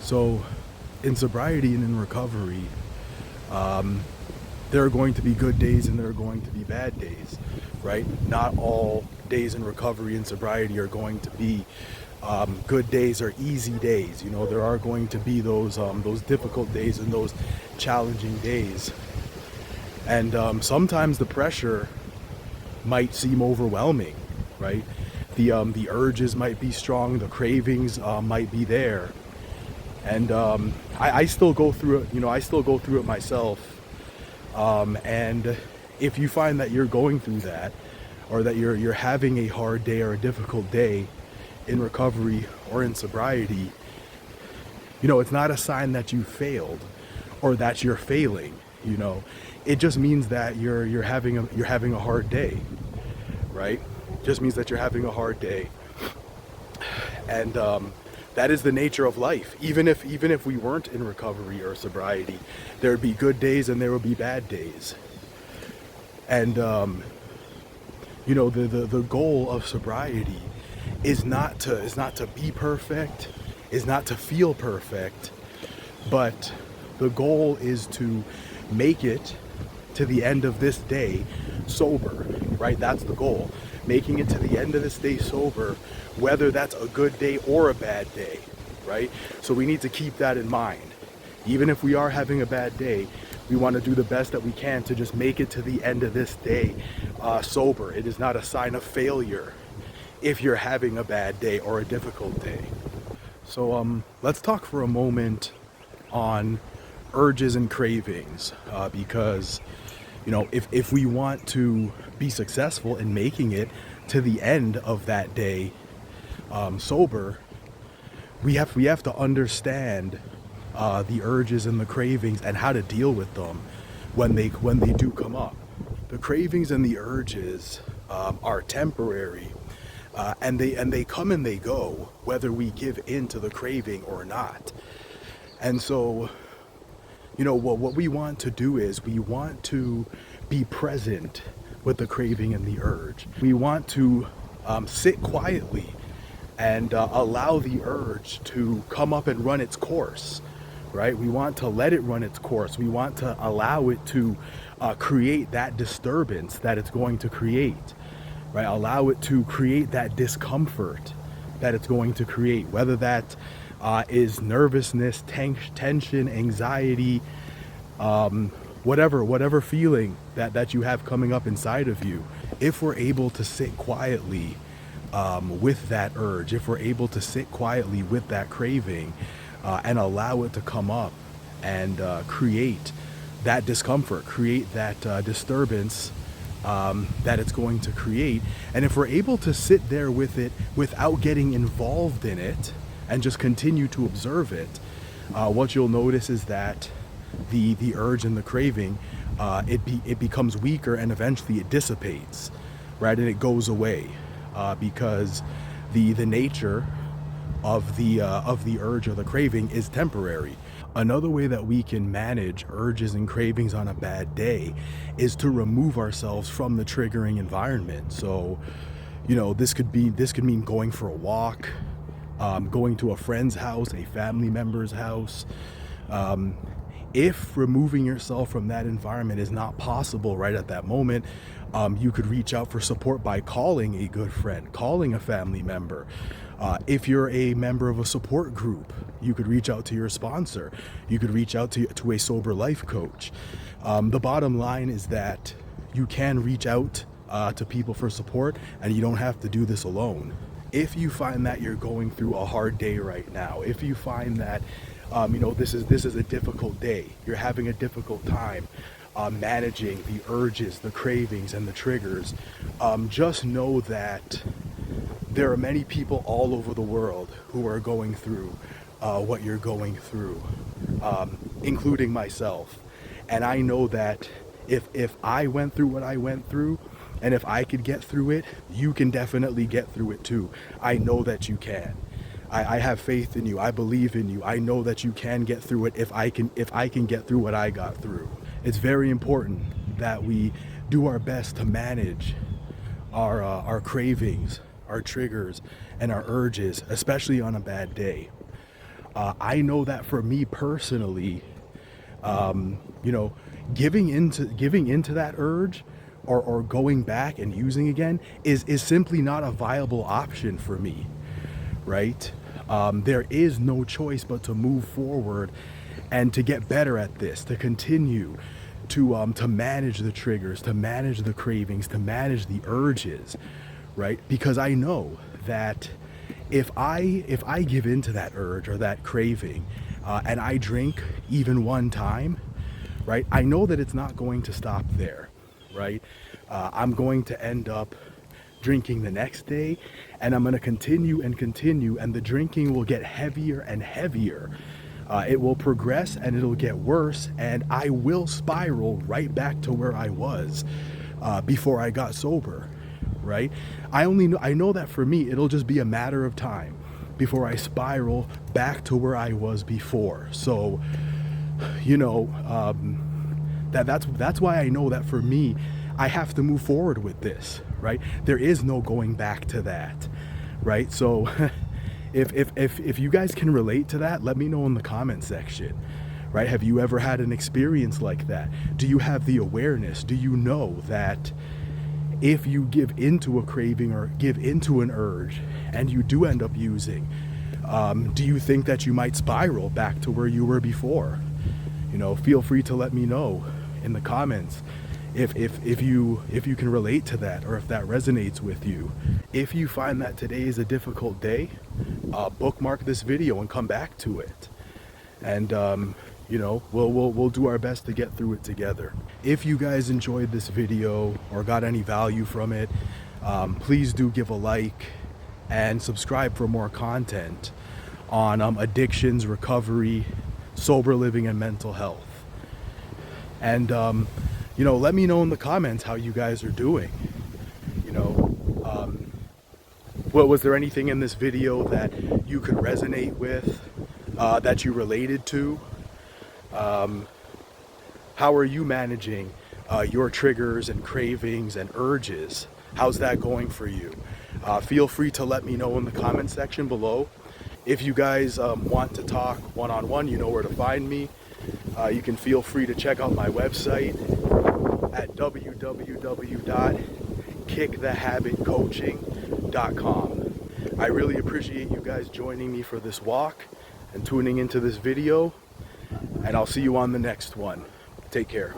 So in sobriety and in recovery, um, there are going to be good days and there are going to be bad days, right? Not all days in recovery and sobriety are going to be good days or easy days. You know, there are going to be those difficult days and those challenging days. And sometimes the pressure might seem overwhelming, right? The urges might be strong, the cravings might be there, and I still go through it. You know, I still go through it myself. And if you find that you're going through that, or that you're having a hard day or a difficult day in recovery or in sobriety, you know, it's not a sign that you failed or that you're failing. You know, it just means that you're having a hard day, right? Just means that you're having a hard day, and that is the nature of life. Even if we weren't in recovery or sobriety, there would be good days and there would be bad days. And you know, the goal of sobriety is not to be perfect, is not to feel perfect, but the goal is to make it to the end of this day sober, right? That's the goal. Making it to the end of this day sober, whether that's a good day or a bad day, right? So we need to keep that in mind. Even if we are having a bad day, we want to do the best that we can to just make it to the end of this day sober. It is not a sign of failure if you're having a bad day or a difficult day. So let's talk for a moment on urges and cravings, because you know, if we want to be successful in making it to the end of that day sober, we have to understand the urges and the cravings and how to deal with them when they do come up. The cravings and the urges are temporary, and they come and they go whether we give in to the craving or not. And so, you know, what we want to do is we want to be present with the craving and the urge. We want to sit quietly and allow the urge to come up and run its course, right? We want to let it run its course. We want to allow it to create that disturbance that it's going to create, right? Allow it to create that discomfort that it's going to create, whether that is nervousness, tension, anxiety, whatever feeling that you have coming up inside of you. If we're able to sit quietly with that urge, if we're able to sit quietly with that craving and allow it to come up and create that discomfort, create that disturbance that it's going to create, and if we're able to sit there with it without getting involved in it and just continue to observe it, what you'll notice is that the urge and the craving, it becomes weaker and eventually it dissipates, right? And it goes away because the nature of the urge or the craving is temporary. Another way that we can manage urges and cravings on a bad day is to remove ourselves from the triggering environment. So, you know, this could mean going for a walk, going to a friend's house, a family member's house. If removing yourself from that environment is not possible right at that moment, you could reach out for support by calling a good friend, calling a family member. If you're a member of a support group, you could reach out to your sponsor. You could reach out to a sober life coach. The bottom line is that you can reach out to people for support, and you don't have to do this alone. If you find that you're going through a hard day right now, if you find that you know, this is a difficult day, you're having a difficult time managing the urges, the cravings, and the triggers, just know that there are many people all over the world who are going through what you're going through, including myself. And I know that if I went through what I went through, and if I could get through it, you can definitely get through it too. I know that you can. I have faith in you. I believe in you. I know that you can get through it if I can get through what I got through. It's very important that we do our best to manage our cravings, our triggers, and our urges, especially on a bad day. I know that for me personally, you know, giving into that urge, or going back and using again is simply not a viable option for me, right? There is no choice but to move forward and to get better at this, to continue to manage the triggers, to manage the cravings, to manage the urges, right? Because I know that if I give into that urge or that craving, and I drink even one time, right? I know that it's not going to stop there, right? I'm going to end up drinking the next day, and I'm going to continue and continue, and the drinking will get heavier and heavier. It will progress and it'll get worse, and I will spiral right back to where I was before I got sober, right? I know that for me, it'll just be a matter of time before I spiral back to where I was before. So, you know, that's why I know that for me, I have to move forward with this, right? There is no going back to that, right? So if you guys can relate to that, let me know in the comment section, right? Have you ever had an experience like that? Do you have the awareness? Do you know that if you give into a craving or give into an urge and you do end up using, do you think that you might spiral back to where you were before? You know, feel free to let me know in the comments if you can relate to that, or if that resonates with you. If you find that today is a difficult day, bookmark this video and come back to it, and you know, we'll do our best to get through it together. If you guys enjoyed this video or got any value from it, please do give a like and subscribe for more content on addictions, recovery, sober living, and mental health. And you know, let me know in the comments how you guys are doing. You know, was there anything in this video that you could resonate with, that you related to? How are you managing your triggers and cravings and urges? How's that going for you? Feel free to let me know in the comment section below. If you guys want to talk one-on-one, you know where to find me. You can feel free to check out my website at www.kickthehabitcoaching.com. I really appreciate you guys joining me for this walk and tuning into this video, and I'll see you on the next one. Take care.